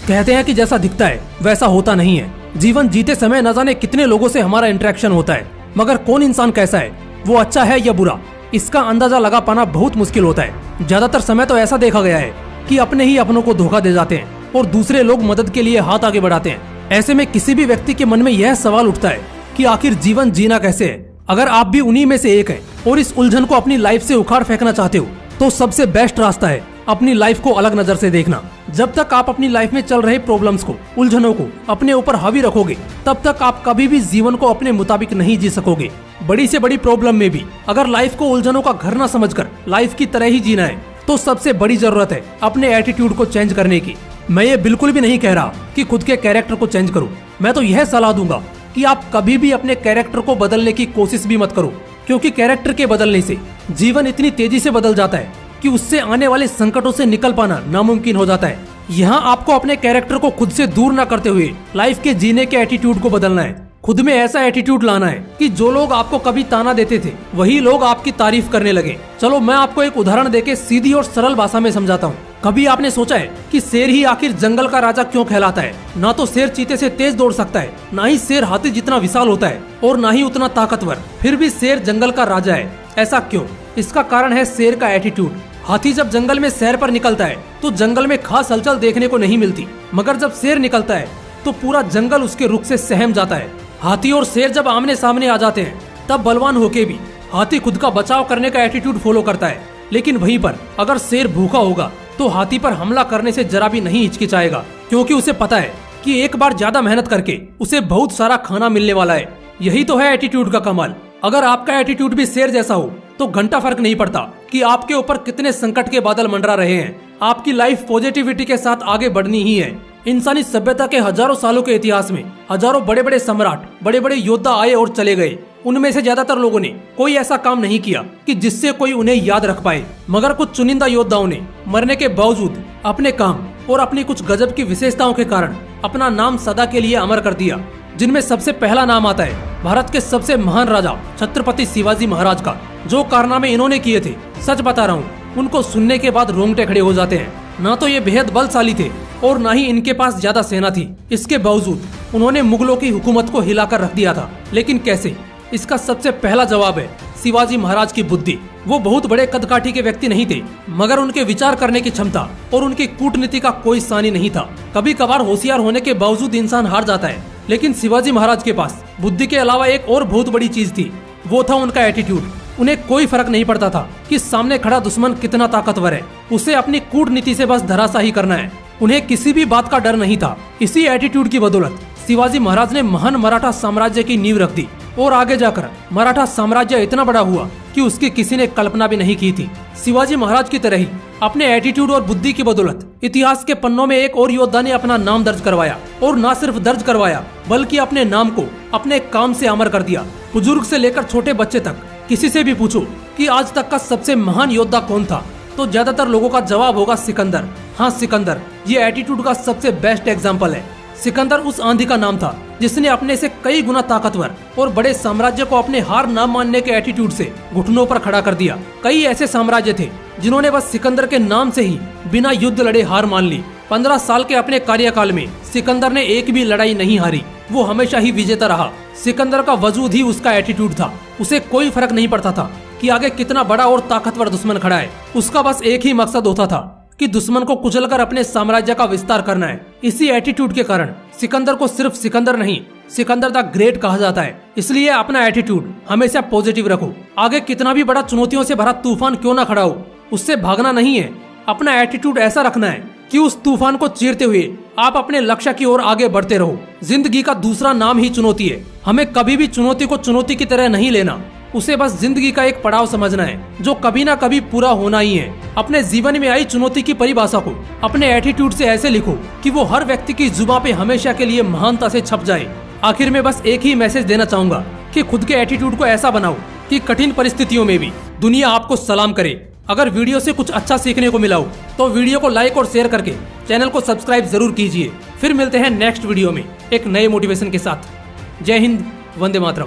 कहते हैं कि जैसा दिखता है वैसा होता नहीं है। जीवन जीते समय न जाने कितने लोगों से हमारा इंटरेक्शन होता है, मगर कौन इंसान कैसा है, वो अच्छा है या बुरा, इसका अंदाजा लगा पाना बहुत मुश्किल होता है। ज्यादातर समय तो ऐसा देखा गया है कि अपने ही अपनों को धोखा दे जाते हैं और दूसरे लोग मदद के लिए हाथ आगे बढ़ाते हैं। ऐसे में किसी भी व्यक्ति के मन में यह सवाल उठता है कि आखिर जीवन जीना कैसे है। अगर आप भी उन्हीं में से एक हैं और इस उलझन को अपनी लाइफ से उखाड़ फेंकना चाहते हो तो सबसे बेस्ट रास्ता है अपनी लाइफ को अलग नजर से देखना। जब तक आप अपनी लाइफ में चल रहे प्रॉब्लम्स को, उलझनों को अपने ऊपर हावी रखोगे, तब तक आप कभी भी जीवन को अपने मुताबिक नहीं जी सकोगे। बड़ी से बड़ी प्रॉब्लम में भी अगर लाइफ को उलझनों का घर न समझकर लाइफ की तरह ही जीना है तो सबसे बड़ी जरूरत है अपने एटीट्यूड को चेंज करने की। मैं ये बिल्कुल भी नहीं कह रहा कि खुद के कैरेक्टर को चेंज करो। मैं तो यह सलाह दूंगा कि आप कभी भी अपने कैरेक्टर को बदलने की कोशिश भी मत करो, क्योंकि कैरेक्टर के बदलने से जीवन इतनी तेजी से बदल जाता है कि उससे आने वाले संकटों से निकल पाना नामुमकिन हो जाता है। यहाँ आपको अपने कैरेक्टर को खुद से दूर न करते हुए लाइफ के जीने के एटीट्यूड को बदलना है। खुद में ऐसा एटीट्यूड लाना है कि जो लोग आपको कभी ताना देते थे वही लोग आपकी तारीफ करने लगे। चलो मैं आपको एक उदाहरण देके सीधी और सरल भाषा में समझाता हूँ। कभी आपने सोचा है कि शेर ही आखिर जंगल का राजा क्यों कहलाता है? ना तो शेर चीते से तेज दौड़ सकता है, ना ही शेर हाथी जितना विशाल होता है और ना ही उतना ताकतवर, फिर भी शेर जंगल का राजा है। ऐसा क्यों? इसका कारण है शेर का एटीट्यूड। हाथी जब जंगल में सैर पर निकलता है तो जंगल में खास हलचल देखने को नहीं मिलती, मगर जब शेर निकलता है तो पूरा जंगल उसके रुख से सहम जाता है। हाथी और शेर जब आमने सामने आ जाते हैं तब बलवान होके भी हाथी खुद का बचाव करने का एटीट्यूड फॉलो करता है, लेकिन वहीं पर अगर शेर भूखा होगा तो हाथी पर हमला करने से जरा भी नहीं हिचकिचाएगा, क्योंकि उसे पता है कि एक बार ज्यादा मेहनत करके उसे बहुत सारा खाना मिलने वाला है। यही तो है एटीट्यूड का कमाल। अगर आपका एटीट्यूड भी शेर जैसा हो तो घंटा फर्क नहीं पड़ता कि आपके ऊपर कितने संकट के बादल मंडरा रहे हैं, आपकी लाइफ पॉजिटिविटी के साथ आगे बढ़नी ही है। इंसानी सभ्यता के हजारों सालों के इतिहास में हजारों बड़े बड़े सम्राट, बड़े बड़े योद्धा आए और चले गए। उनमें से ज्यादातर लोगों ने कोई ऐसा काम नहीं किया कि जिससे कोई उन्हें याद रख पाए, मगर कुछ चुनिंदा योद्धाओं ने मरने के बावजूद अपने काम और अपनी कुछ गजब की विशेषताओं के कारण अपना नाम सदा के लिए अमर कर दिया। जिनमें सबसे पहला नाम आता है भारत के सबसे महान राजा छत्रपति शिवाजी महाराज का। जो कारनामे इन्होंने किए थे, सच बता रहा हूँ, उनको सुनने के बाद रोंगटे खड़े हो जाते हैं। ना तो ये बेहद बलशाली थे और ना ही इनके पास ज्यादा सेना थी। इसके बावजूद उन्होंने मुगलों की हुकूमत को हिलाकर रख दिया था। लेकिन कैसे? इसका सबसे पहला जवाब है शिवाजी महाराज की बुद्धि। वो बहुत बड़े कदकाठी के व्यक्ति नहीं थे, मगर उनके विचार करने की क्षमता और उनकी कूटनीति का कोई सानी नहीं था। कभी कभार होशियार होने के बावजूद इंसान हार जाता है, लेकिन शिवाजी महाराज के पास बुद्धि के अलावा एक और बहुत बड़ी चीज थी, वो था उनका एटीट्यूड। उन्हें कोई फर्क नहीं पड़ता था कि सामने खड़ा दुश्मन कितना ताकतवर है, उसे अपनी कूटनीति से बस धराशाही करना है। उन्हें किसी भी बात का डर नहीं था। इसी एटीट्यूड की बदौलत शिवाजी महाराज ने महान मराठा साम्राज्य की नींव रख दी और आगे जाकर मराठा साम्राज्य इतना बड़ा हुआ कि उसकी किसी ने कल्पना भी नहीं की थी। शिवाजी महाराज की तरह ही अपने एटीट्यूड और बुद्धि की बदौलत इतिहास के पन्नों में एक और योद्धा ने अपना नाम दर्ज करवाया, और न सिर्फ दर्ज करवाया बल्कि अपने नाम को अपने काम से अमर कर दिया। बुजुर्ग से लेकर छोटे बच्चे तक किसी से भी पूछो कि आज तक का सबसे महान योद्धा कौन था, तो ज्यादातर लोगों का जवाब होगा सिकंदर। हाँ, सिकंदर ये एटीट्यूड का सबसे बेस्ट एग्जाम्पल है। सिकंदर उस आंधी का नाम था जिसने अपने से कई गुना ताकतवर और बड़े साम्राज्य को अपने हार न मानने के एटीट्यूड से घुटनों पर खड़ा कर दिया। कई ऐसे साम्राज्य थे जिन्होंने बस सिकंदर के नाम से ही बिना युद्ध लड़े हार मान ली। 15 साल के अपने कार्यकाल में सिकंदर ने एक भी लड़ाई नहीं हारी। वो हमेशा ही विजेता रहा। सिकंदर का वजूद ही उसका एटीट्यूड था। उसे कोई फर्क नहीं पड़ता था कि आगे कितना बड़ा और ताकतवर दुश्मन खड़ा है। उसका बस एक ही मकसद होता था कि दुश्मन को कुचलकर अपने साम्राज्य का विस्तार करना है। इसी एटीट्यूड के कारण सिकंदर को सिर्फ सिकंदर नहीं, सिकंदर द ग्रेट कहा जाता है। इसलिए अपना एटीट्यूड हमेशा पॉजिटिव रखो। आगे कितना भी बड़ा चुनौतियों से भरा तूफान क्यों ना खड़ा हो, उससे भागना नहीं है। अपना एटीट्यूड ऐसा रखना है कि उस तूफान को चीरते हुए आप अपने लक्ष्य की ओर आगे बढ़ते रहो। जिंदगी का दूसरा नाम ही चुनौती है। हमें कभी भी चुनौती को चुनौती की तरह नहीं लेना, उसे बस जिंदगी का एक पड़ाव समझना है जो कभी ना कभी पूरा होना ही है। अपने जीवन में आई चुनौती की परिभाषा को अपने एटीट्यूड से ऐसे लिखो कि वो हर व्यक्ति की जुबान पे हमेशा के लिए महानता से छप जाए। आखिर में बस एक ही मैसेज देना चाहूंगा कि खुद के एटीट्यूड को ऐसा बनाओ कि कठिन परिस्थितियों में भी दुनिया आपको सलाम करे। अगर वीडियो से कुछ अच्छा सीखने को मिला हो तो वीडियो को लाइक और शेयर करके चैनल को सब्सक्राइब जरूर कीजिए। फिर मिलते हैं नेक्स्ट वीडियो में एक नए मोटिवेशन के साथ। जय हिंद, वंदे मातरम।